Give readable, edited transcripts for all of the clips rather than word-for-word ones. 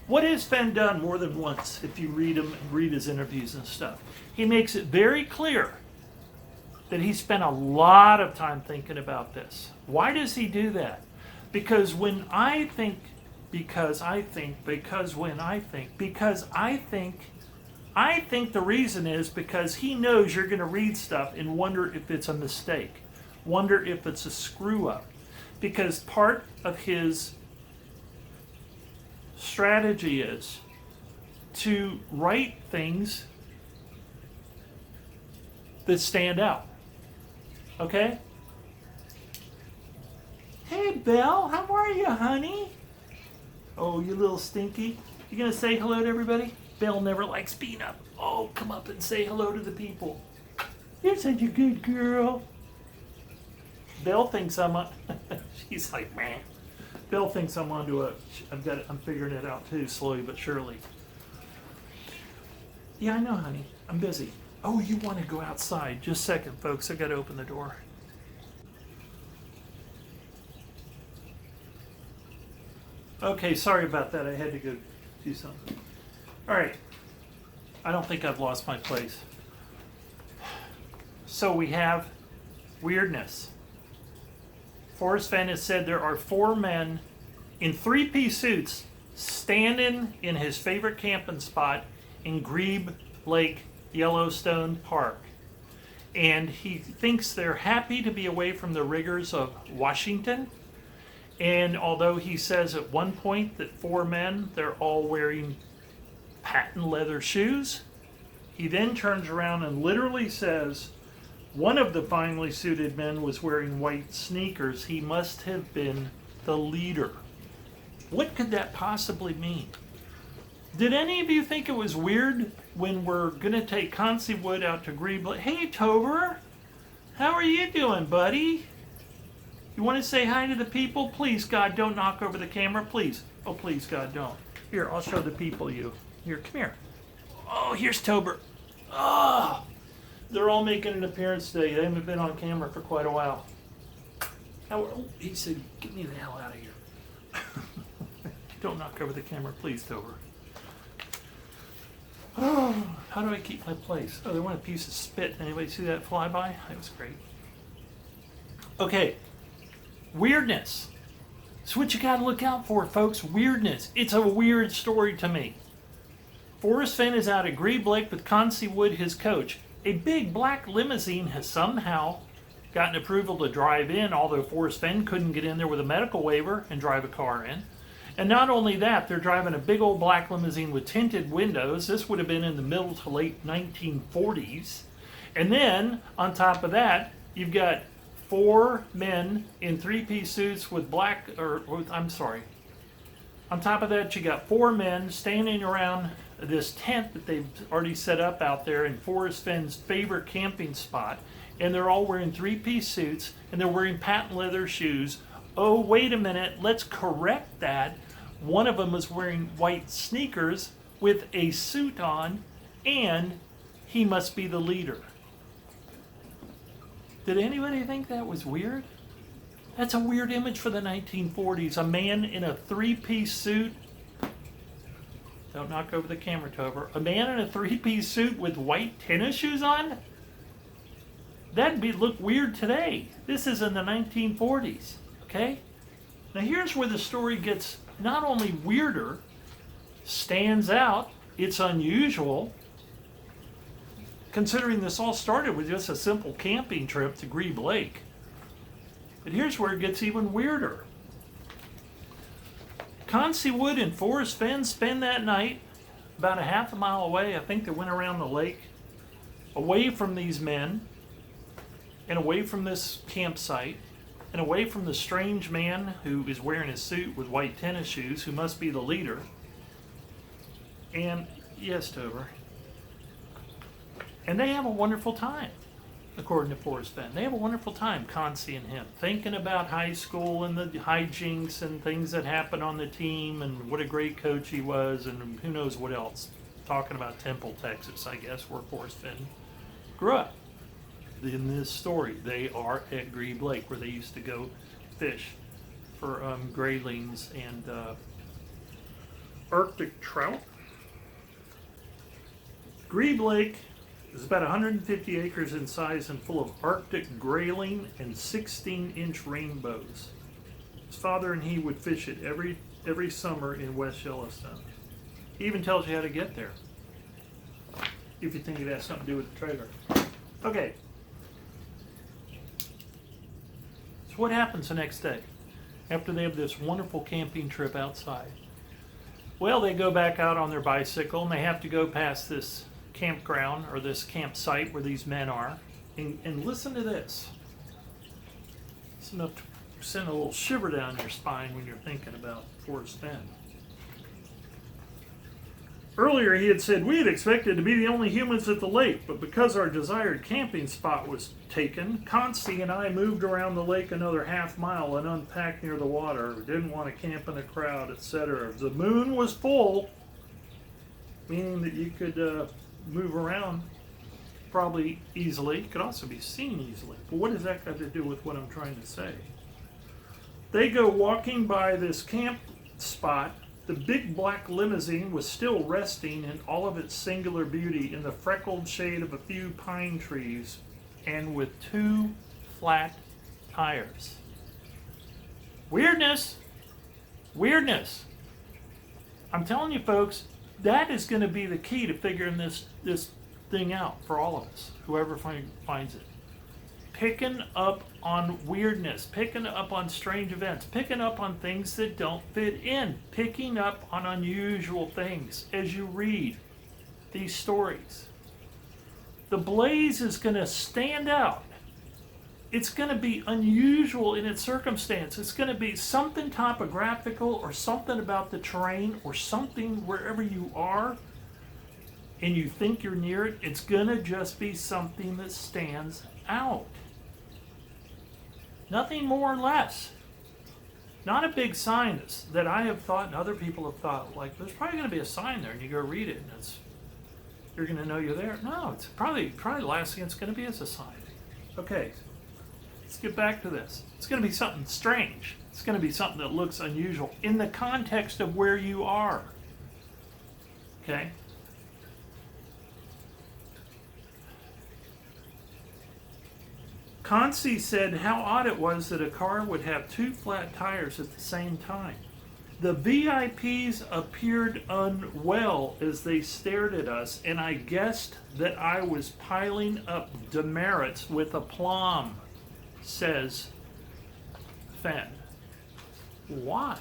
What has Fenn done more than once, if you read him, read his interviews and stuff? He makes it very clear that he spent a lot of time thinking about this. Why does he do that? Because when I think, because I think, because when I think, because I think the reason is because he knows you're going to read stuff and wonder if it's a mistake, wonder if it's a screw up. Because part of his strategy is to write things that stand out. Okay? Hey, Belle, how are you, honey? Oh, you little stinky. You gonna say hello to everybody? Belle never likes being up. Oh, come up and say hello to the people. You're such a good girl. Belle thinks I'm on. She's like, man. Belle thinks I'm onto a. I'm figuring it out too, slowly but surely. Yeah, I know, honey. I'm busy. Oh, you want to go outside? Just a second, folks. I got to open the door. Okay, sorry about that. I had to go do something. All right. I don't think I've lost my place. So we have weirdness. Forrest Fenn has said there are 4 men in 3-piece suits standing in his favorite camping spot in Grebe Lake, Yellowstone Park. And he thinks they're happy to be away from the rigors of Washington. And although he says at one point that 4 men, they're all wearing patent leather shoes, he then turns around and literally says one of the finely suited men was wearing white sneakers. He must have been the leader. What could that possibly mean? Did any of you think it was weird when we're going to take Concy Wood out to Grebe Lake? Hey, Tober, how are you doing, buddy? You want to say hi to the people? Please, God, don't knock over the camera. Please. Oh, please, God, don't. Here, I'll show the people you. Here, come here. Oh, here's Tober. Oh, they're all making an appearance today. They haven't been on camera for quite a while. He said, get me the hell out of here. Don't knock over the camera, please, Tober. Oh, how do I keep my place? Oh, they want a piece of spit. Anybody see that fly by? That was great. Okay. Weirdness. It's what you got to look out for, folks. Weirdness. It's a weird story to me. Forrest Fenn is out at Grebe Lake with Concy Wood, his coach. A big black limousine has somehow gotten approval to drive in, although Forrest Fenn couldn't get in there with a medical waiver and drive a car in. And not only that, they're driving a big old black limousine with tinted windows. This would have been in the middle to late 1940s. And then, on top of that, you've got 4 men in 3-piece suits with on top of that, you got 4 men standing around this tent that they've already set up out there in Forrest Fenn's favorite camping spot. And they're all wearing 3-piece suits, and they're wearing patent leather shoes. Oh, wait a minute, let's correct that. One of them is wearing white sneakers with a suit on, and he must be the leader. Did anybody think that was weird? That's a weird image for the 1940s. A man in a 3-piece suit. Don't knock over the camera, Tober. A man in a 3-piece suit with white tennis shoes on? That'd look weird today. This is in the 1940s, okay? Now here's where the story gets not only weirder, stands out, it's unusual, considering this all started with just a simple camping trip to Grebe Lake. But here's where it gets even weirder. Concy Wood and Forrest Fenn spend that night about a half a mile away. I think they went around the lake, away from these men, and away from this campsite, and away from the strange man who is wearing a suit with white tennis shoes, who must be the leader. And, yes, Tober. And they have a wonderful time, according to Forrest Fenn. They have a wonderful time, Concy and him, thinking about high school and the hijinks and things that happened on the team and what a great coach he was and who knows what else. Talking about Temple, Texas, I guess, where Forrest Fenn grew up. In this story, they are at Grebe Lake, where they used to go fish for graylings and Arctic trout. Grebe Lake is about 150 acres in size and full of Arctic grayling and 16-inch rainbows. His father and he would fish it every summer in West Yellowstone. He even tells you how to get there, if you think it has something to do with the trailer. Okay. So what happens the next day after they have this wonderful camping trip outside? Well, they go back out on their bicycle and they have to go past this campground or this campsite where these men are. And listen to this. It's enough to send a little shiver down your spine when you're thinking about Forrest Fenn. Earlier he had said, we had expected to be the only humans at the lake, but because our desired camping spot was taken, Consti and I moved around the lake another half-mile and unpacked near the water. We didn't want to camp in a crowd, etc. The moon was full, meaning that you could move around probably easily. It could also be seen easily. But what has that got to do with what I'm trying to say? They go walking by this camp spot. The big black limousine was still resting in all of its singular beauty in the freckled shade of a few pine trees and with 2 flat tires. Weirdness! Weirdness! I'm telling you folks, that is going to be the key to figuring this thing out for all of us, whoever finds it. Picking up on weirdness, picking up on strange events, picking up on things that don't fit in, picking up on unusual things as you read these stories. The blaze is going to stand out. It's going to be unusual in its circumstance. It's going to be something topographical or something about the terrain or something wherever you are and you think you're near it. It's going to just be something that stands out. Nothing more or less. Not a big sign that I have thought and other people have thought, like, there's probably going to be a sign there and you go read it and you're going to know you're there. No, it's probably the last thing it's going to be is a sign. Okay, let's get back to this. It's going to be something strange. It's going to be something that looks unusual in the context of where you are. Okay? Consi said how odd it was that a car would have 2 flat tires at the same time. The VIPs appeared unwell as they stared at us, and I guessed that I was piling up demerits with aplomb, says Fenn. Why?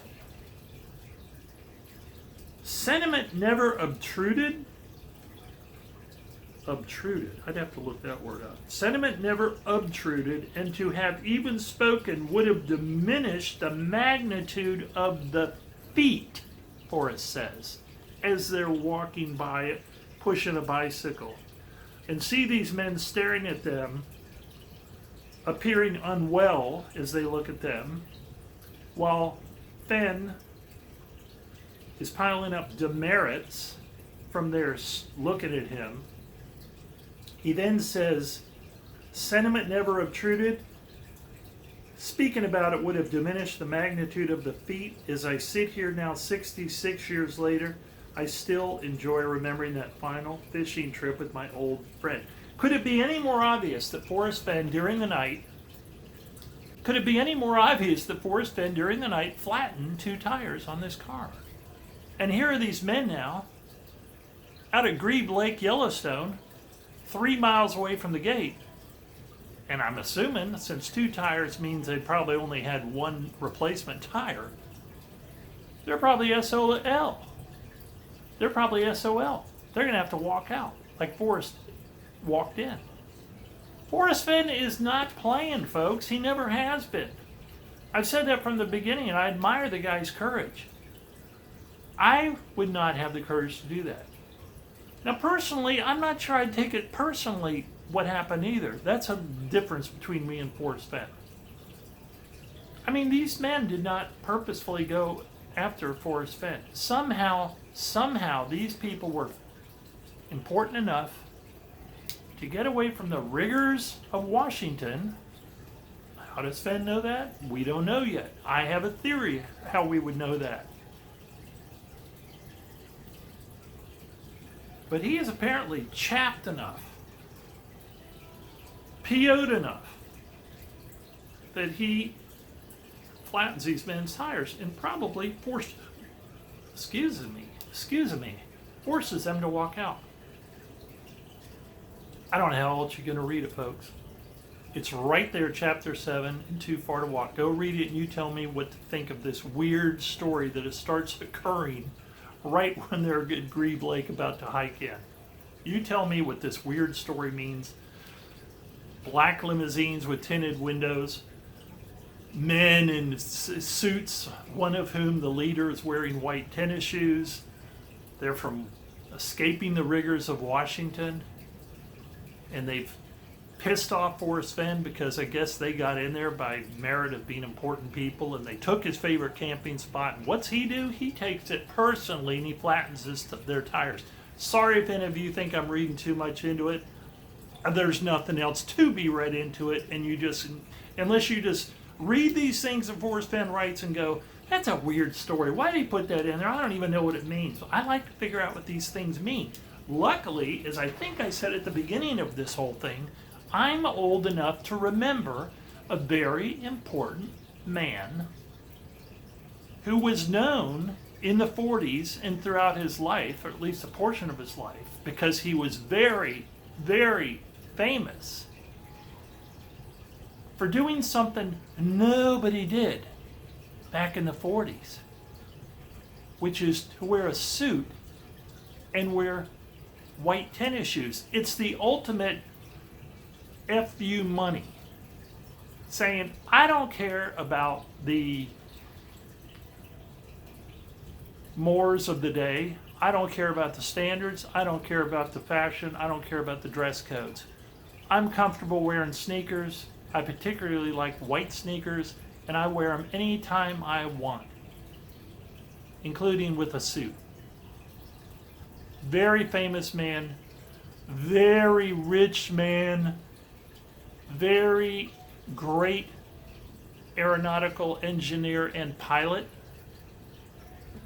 Sentiment never obtruded. I'd have to look that word up. Sentiment never obtruded, and to have even spoken would have diminished the magnitude of the feat, Forrest says, as they're walking by it, pushing a bicycle. And see these men staring at them, appearing unwell as they look at them, while Fenn is piling up demerits from their looking at him. He then says, sentiment never obtruded. Speaking about it would have diminished the magnitude of the feat. As I sit here now 66 years later, I still enjoy remembering that final fishing trip with my old friend. Could it be any more obvious that Forrest Fenn during the night flattened 2 tires on this car? And here are these men now out at Grebe Lake, Yellowstone, 3 miles away from the gate. And I'm assuming, since 2 tires means they probably only had 1 replacement tire, they're probably SOL. They're probably SOL. They're going to have to walk out like Forrest walked in. Forrest Fenn is not playing, folks. He never has been. I've said that from the beginning, and I admire the guy's courage. I would not have the courage to do that. Now, personally, I'm not sure I'd take it personally what happened either. That's a difference between me and Forrest Fenn. I mean, these men did not purposefully go after Forrest Fenn. Somehow, these people were important enough to get away from the rigors of Washington. How does Fenn know that? We don't know yet. I have a theory how we would know that. But he is apparently chapped enough, PO'd enough, that he flattens these men's tires and probably forces them to walk out. I don't know how else you're going to read it, folks. It's right there, chapter 7, and Too Far to Walk. Go read it and you tell me what to think of this weird story that it starts occurring right when they're at Grebe Lake about to hike in. You tell me what this weird story means. Black limousines with tinted windows, men in suits, one of whom the leader is wearing white tennis shoes. They're from escaping the rigors of Washington, and they've pissed off Forrest Fenn because I guess they got in there by merit of being important people, and they took his favorite camping spot. And what's he do? He takes it personally and he flattens their tires. Sorry if any of you think I'm reading too much into it. There's nothing else to be read into it, and unless you just read these things that Forrest Fenn writes and go, that's a weird story. Why did he put that in there? I don't even know what it means. I like to figure out what these things mean. Luckily, as I think I said at the beginning of this whole thing, I'm old enough to remember a very important man who was known in the 40s and throughout his life, or at least a portion of his life, because he was very, very famous for doing something nobody did back in the 40s, which is to wear a suit and wear white tennis shoes. It's the ultimate F you money. Saying, I don't care about the mores of the day. I don't care about the standards. I don't care about the fashion. I don't care about the dress codes. I'm comfortable wearing sneakers. I particularly like white sneakers, and I wear them anytime I want, including with a suit. Very famous man, very rich man, very great aeronautical engineer and pilot,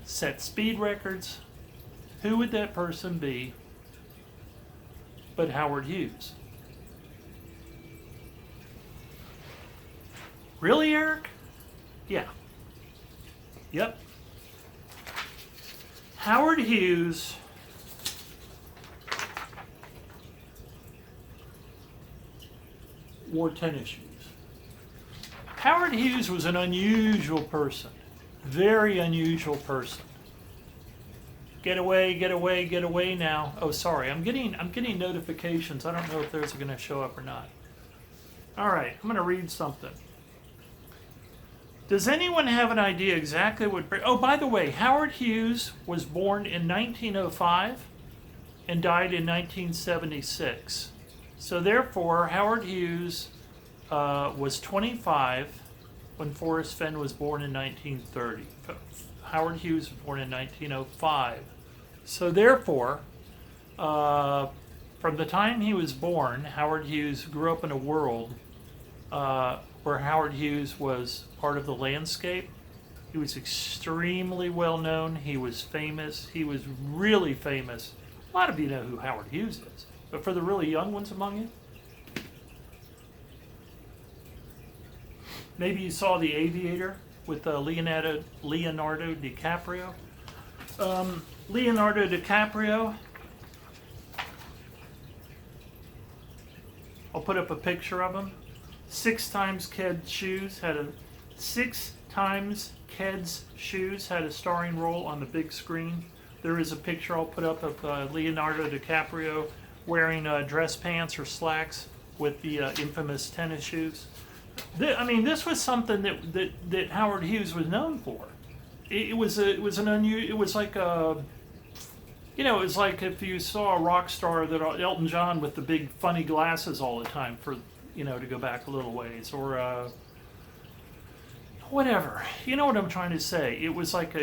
set speed records. Who would that person be but Howard Hughes? Really, Eric? Yeah. Yep. Howard Hughes wore tennis shoes. Howard Hughes was an unusual person. Very unusual person. Get away, get away, get away now. Oh, sorry, I'm getting notifications. I don't know if those are going to show up or not. All right, I'm going to read something. Does anyone have an idea exactly what... Oh, by the way, Howard Hughes was born in 1905 and died in 1976. So therefore, Howard Hughes was 25 when Forrest Fenn was born in 1930. Howard Hughes was born in 1905. So therefore, from the time he was born, Howard Hughes grew up in a world where Howard Hughes was part of the landscape. He was extremely well known. He was famous. He was really famous. A lot of you know who Howard Hughes is. But for the really young ones among you, maybe you saw The Aviator with Leonardo DiCaprio. Leonardo DiCaprio, I'll put up a picture of him. 6 times Ked's shoes had a starring role on the big screen. There is a picture I'll put up of Leonardo DiCaprio wearing dress pants or slacks with the infamous tennis shoes. This was something that Howard Hughes was known for. It was like if you saw a rock star that Elton John with the big funny glasses all the time for to go back a little ways, or whatever. You know what I'm trying to say? It was like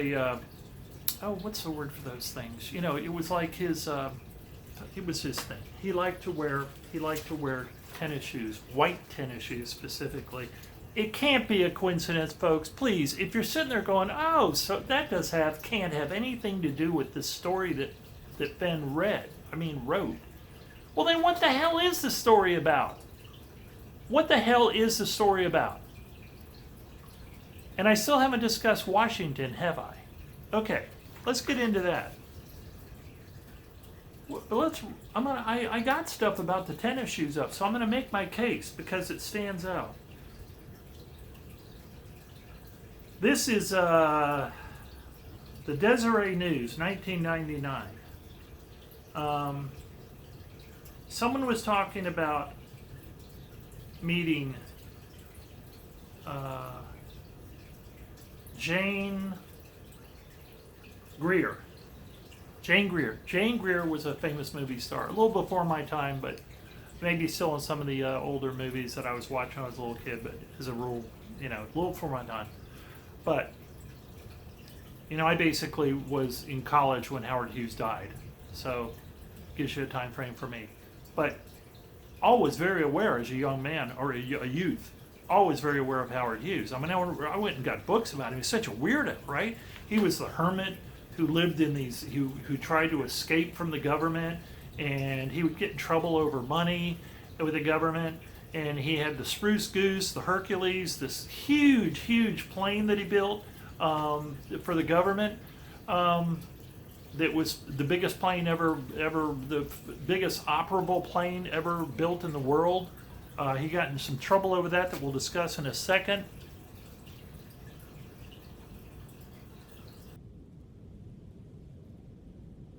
what's the word for those things? It was like it was his thing. He liked to wear tennis shoes, white tennis shoes specifically. It can't be a coincidence, folks. Please, if you're sitting there going, oh, so that can't have anything to do with the story that Ben read. wrote. Well, then what the hell is the story about? What the hell is the story about? And I still haven't discussed Washington, have I? Okay, let's get into that. I got stuff about the tennis shoes up, so I'm going to make my case because it stands out. This is the Deseret News, 1999. Someone was talking about meeting Jane Greer. Jane Greer was a famous movie star, a little before my time, but maybe still in some of the older movies that I was watching when I was a little kid, but as a rule, a little before my time. But, I basically was in college when Howard Hughes died, so gives you a time frame for me. But always very aware as a young man, or a youth, always very aware of Howard Hughes. I went and got books about him. He's such a weirdo, right? He was the hermit who lived in these, who tried to escape from the government, and he would get in trouble over money with the government. And he had the Spruce Goose, the Hercules, this huge plane that he built for the government. That was the biggest plane ever, the biggest operable plane ever built in the world. He got in some trouble over that we'll discuss in a second.